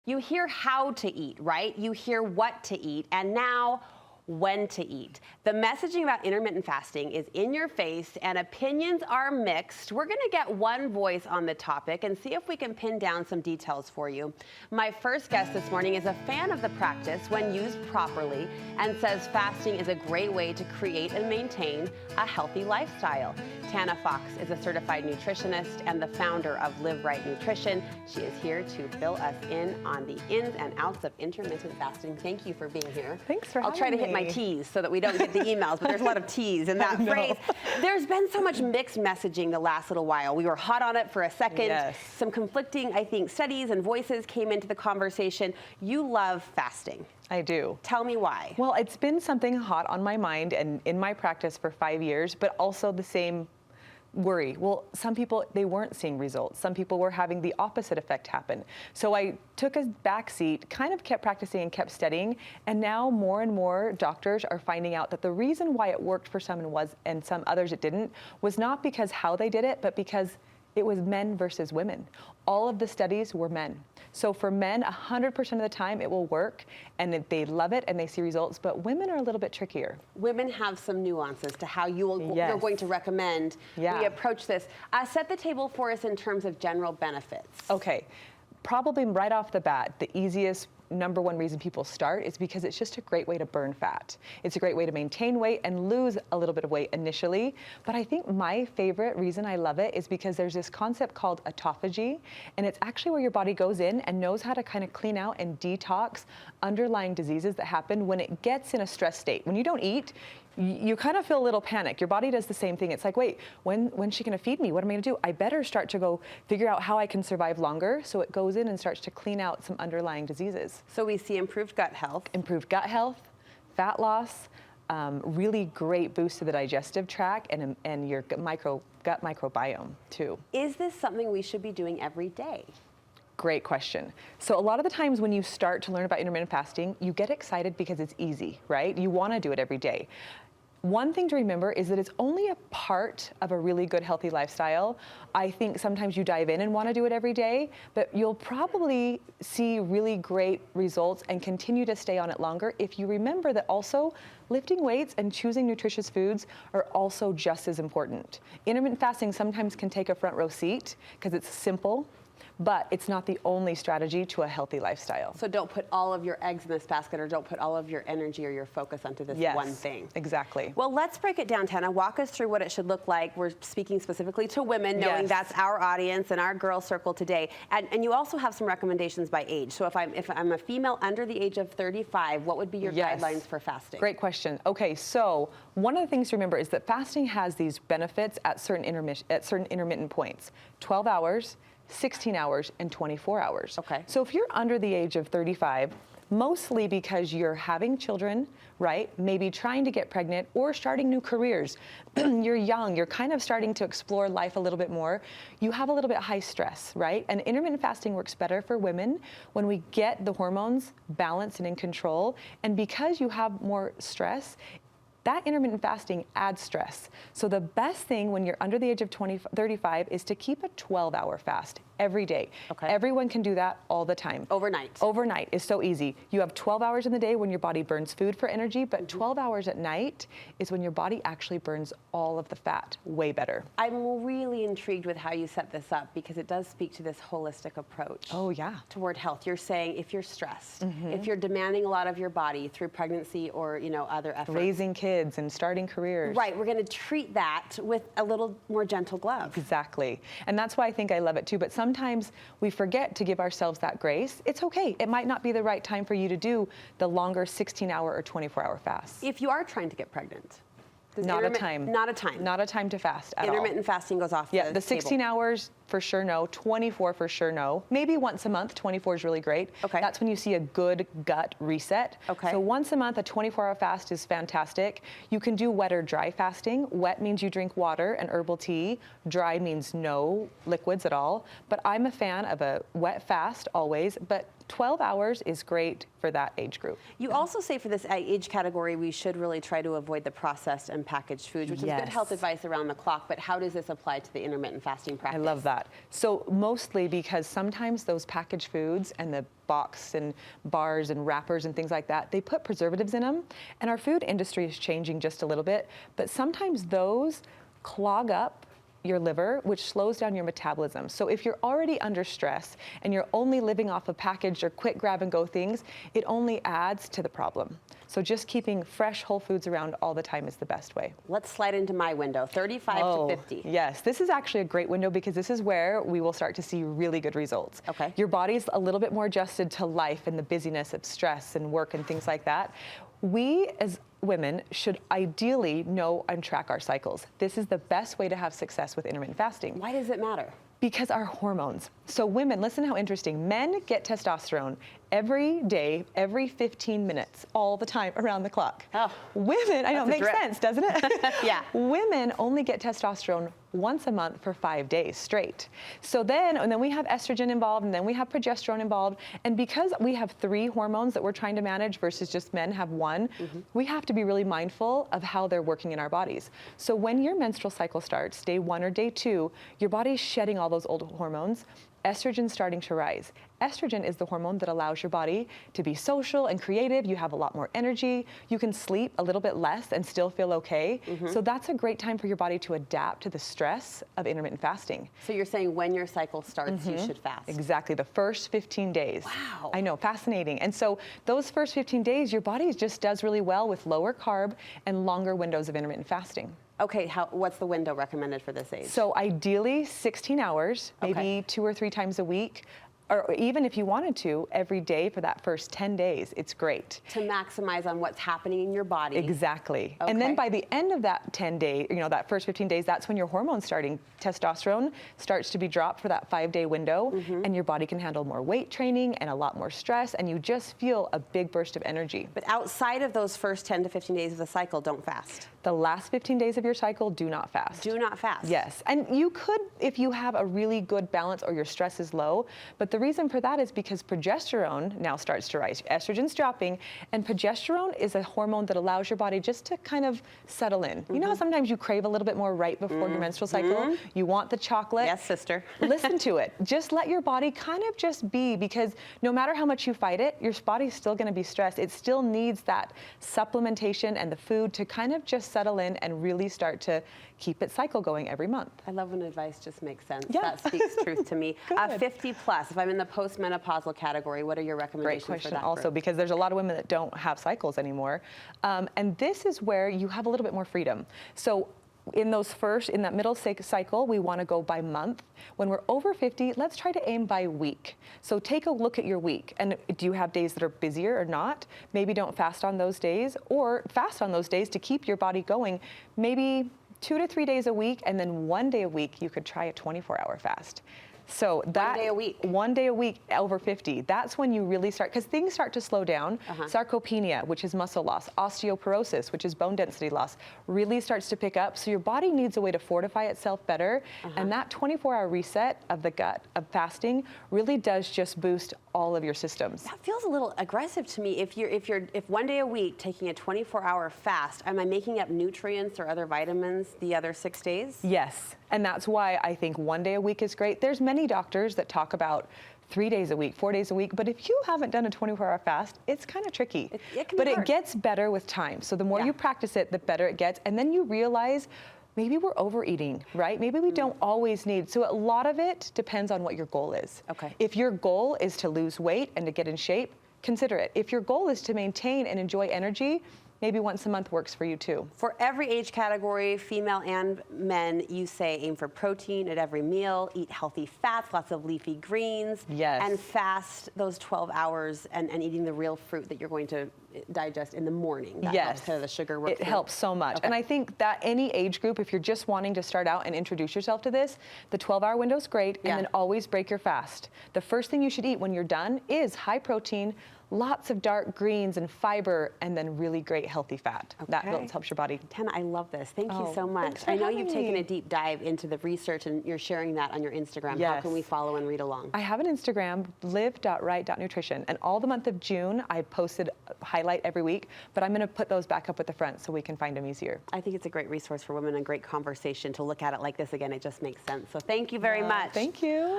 You hear how to eat, right? You hear what to eat, and now when to eat. The messaging about intermittent fasting is in your face and opinions are mixed. We're gonna get one voice on the topic and see if we can pin down some details for you. My first guest this morning is a fan of the practice when used properly and says fasting is a great way to create and maintain a healthy lifestyle. Tanna Fox is a certified nutritionist and the founder of Live Right Nutrition. She is here to fill us in on the ins and outs of intermittent fasting. Thank you for being here. Thanks for having me. I'll try to hit my T's so that we don't get the emails, but there's a lot of T's in that phrase. There's been so much mixed messaging the last little while. We were hot on it for a second. Yes. Some conflicting, I think, studies and voices came into the conversation. You love fasting. I do. Tell me why. Well, it's been something hot on my mind and in my practice for 5 years, but also the same worry. Well, some people, they weren't seeing results. Some people were having the opposite effect happen. So I took a back seat, kind of kept practicing and kept studying, and now more and more doctors are finding out that the reason why it worked for some and some others it didn't was not because how they did it, but because it was men versus women. All of the studies were men. So for men, 100% of the time it will work and they love it and they see results, but women are a little bit trickier. Women have some nuances to how you're going to recommend we approach this. Set the table for us in terms of general benefits. Okay, probably right off the bat, the easiest #1 reason people start is because it's just a great way to burn fat. It's a great way to maintain weight and lose a little bit of weight initially. But I think my favorite reason I love it is because there's this concept called autophagy, and it's actually where your body goes in and knows how to kind of clean out and detox underlying diseases that happen when it gets in a stress state. When you don't eat, you kind of feel a little panic. Your body does the same thing. It's like, wait, when's she gonna feed me? What am I gonna do? I better start to go figure out how I can survive longer. So it goes in and starts to clean out some underlying diseases. So we see improved gut health. Improved gut health, fat loss, really great boost to the digestive tract and your gut microbiome too. Is this something we should be doing every day? Great question. So a lot of the times when you start to learn about intermittent fasting, you get excited because it's easy, right? You want to do it every day. One thing to remember is that it's only a part of a really good, healthy lifestyle. I think sometimes you dive in and want to do it every day, but you'll probably see really great results and continue to stay on it longer if you remember that also lifting weights and choosing nutritious foods are also just as important. Intermittent fasting sometimes can take a front row seat because it's simple, but it's not the only strategy to a healthy lifestyle. So don't put all of your eggs in this basket, or don't put all of your energy or your focus onto this one thing. Exactly. Well, let's break it down, Tanna. Walk us through what it should look like. We're speaking specifically to women, knowing that's our audience and our girl circle today. And you also have some recommendations by age. So if I'm a female under the age of 35, what would be your guidelines for fasting? Great question. Okay, so one of the things to remember is that fasting has these benefits at certain intermittent points. 12 hours, 16 hours, and 24 hours. Okay. So if you're under the age of 35, mostly because you're having children, right? Maybe trying to get pregnant or starting new careers. You're young, you're kind of starting to explore life a little bit more. You have a little bit high stress, right? And intermittent fasting works better for women when we get the hormones balanced and in control. And because you have more stress, that intermittent fasting adds stress. So the best thing when you're under the age of 35 is to keep a 12-hour fast every day. Okay. Everyone can do that all the time. Overnight. Overnight is so easy. You have 12 hours in the day when your body burns food for energy, but 12 hours at night is when your body actually burns all of the fat way better. I'm really intrigued with how you set this up because it does speak to this holistic approach. Oh yeah. Toward health. You're saying if you're stressed, if you're demanding a lot of your body through pregnancy or other efforts. Raising kids and starting careers. Right, we're going to treat that with a little more gentle glove. Exactly. And that's why I think I love it too, but sometimes we forget to give ourselves that grace. It's okay. It might not be the right time for you to do the longer 16-hour or 24-hour fast. If you are trying to get pregnant. Not a time. Not a time. Not a time to fast at all. Intermittent fasting goes off the 16 hours for sure no, 24 for sure no. Maybe once a month, 24 is really great. Okay. That's when you see a good gut reset. Okay. So once a month, a 24-hour fast is fantastic. You can do wet or dry fasting. Wet means you drink water and herbal tea. Dry means no liquids at all. But I'm a fan of a wet fast always, but 12 hours is great for that age group. You also say for this age category, we should really try to avoid the processed and packaged foods, which is good health advice around the clock, but how does this apply to the intermittent fasting practice? I love that. that. So mostly because sometimes those packaged foods and the box and bars and wrappers and things like that, they put preservatives in them. And our food industry is changing just a little bit, but sometimes those clog up your liver, which slows down your metabolism. So if you're already under stress and you're only living off of packaged or quick grab and go things, it only adds to the problem. So just keeping fresh whole foods around all the time is the best way. Let's slide into my window, 35 to 50. Yes, this is actually a great window because this is where we will start to see really good results. Okay. Your body's a little bit more adjusted to life and the busyness of stress and work and things like that. We as women should ideally know and track our cycles. This is the best way to have success with intermittent fasting. Why does it matter? Because our hormones. So women, listen how interesting. Men get testosterone every day, every 15 minutes, all the time, around the clock. Oh, women, I know, it makes sense, doesn't it? Yeah. Women only get testosterone once a month for 5 days straight. So then we have estrogen involved, and then we have progesterone involved. And because we have 3 hormones that we're trying to manage versus just men have 1, we have to be really mindful of how they're working in our bodies. So when your menstrual cycle starts, day 1 or day 2, your body's shedding all those old hormones. Estrogen's starting to rise. Estrogen is the hormone that allows your body to be social and creative. You have a lot more energy. You can sleep a little bit less and still feel okay. So that's a great time for your body to adapt to the stress of intermittent fasting. So you're saying when your cycle starts, you should fast? Exactly, the first 15 days. Wow. I know, fascinating. And so those first 15 days, your body just does really well with lower carb and longer windows of intermittent fasting. Okay, what's the window recommended for this age? So ideally 16 hours, maybe 2 or 3 times a week, or even if you wanted to, every day for that first 10 days, it's great. To maximize on what's happening in your body. Exactly. Okay. And then by the end of that 10 day, that first 15 days, that's when your hormones testosterone starts to be dropped for that 5-day window, and your body can handle more weight training and a lot more stress, and you just feel a big burst of energy. But outside of those first 10 to 15 days of the cycle, don't fast. The last 15 days of your cycle, do not fast. Do not fast. Yes, and you could if you have a really good balance or your stress is low, but the reason for that is because progesterone now starts to rise. Estrogen's dropping, and progesterone is a hormone that allows your body just to kind of settle in. You know how sometimes you crave a little bit more right before your menstrual cycle? You want the chocolate. Yes, sister. Listen to it. Just let your body kind of just be, because no matter how much you fight it, your body's still going to be stressed. It still needs that supplementation and the food to kind of just settle in and really start to keep its cycle going every month. I love when advice just makes sense. Yeah. That speaks truth to me. Good. 50 plus, if I'm in the postmenopausal category, what are your recommendations Great question for that also, group? because there's a lot of women that don't have cycles anymore. And this is where you have a little bit more freedom. So in that middle cycle, we want to go by month. When we're over 50, let's try to aim by week. So take a look at your week. And do you have days that are busier or not? Maybe don't fast on those days, or fast on those days to keep your body going. Maybe 2 to 3 days a week, and then 1 day a week, you could try a 24-hour fast. So that 1 day a week. 1 day a week over 50. That's when you really start, because things start to slow down. Sarcopenia, which is muscle loss, osteoporosis, which is bone density loss, really starts to pick up. So your body needs a way to fortify itself better. And that 24-hour reset of the gut of fasting really does just boost all of your systems. That feels a little aggressive to me. If 1 day a week taking a 24-hour fast, am I making up nutrients or other vitamins the other 6 days? Yes, and that's why I think 1 day a week is great. There's many doctors that talk about 3 days a week, 4 days a week, but if you haven't done a 24-hour fast, it's kind of tricky. It can but be it hard. gets better with time. So the more you practice it, the better it gets, and then you realize maybe we're overeating, right? Maybe we don't always need. So a lot of it depends on what your goal is. Okay. If your goal is to lose weight and to get in shape, consider it. If your goal is to maintain and enjoy energy, maybe once a month works for you too. For every age category, female and men, you say aim for protein at every meal, eat healthy fats, lots of leafy greens, and fast those 12 hours and eating the real fruit that you're going to digest in the morning. That helps kind of the sugar work. It helps so much. And I think that any age group, if you're just wanting to start out and introduce yourself to this, the 12-hour window is great, and then always break your fast. The first thing you should eat when you're done is high protein, lots of dark greens and fiber, and then really great healthy fat. That helps your body. Tanna, I love this. Thank you so much. thanks for I know having you've taken me. a deep dive into the research, and you're sharing that on your Instagram. How can we follow and read along? I have an Instagram, live.right.nutrition, and all the month of June, I posted highlights highlight every week, but I'm going to put those back up at the front so we can find them easier. I think it's a great resource for women and great conversation to look at it like this again. It just makes sense. So thank you very much. Thank you.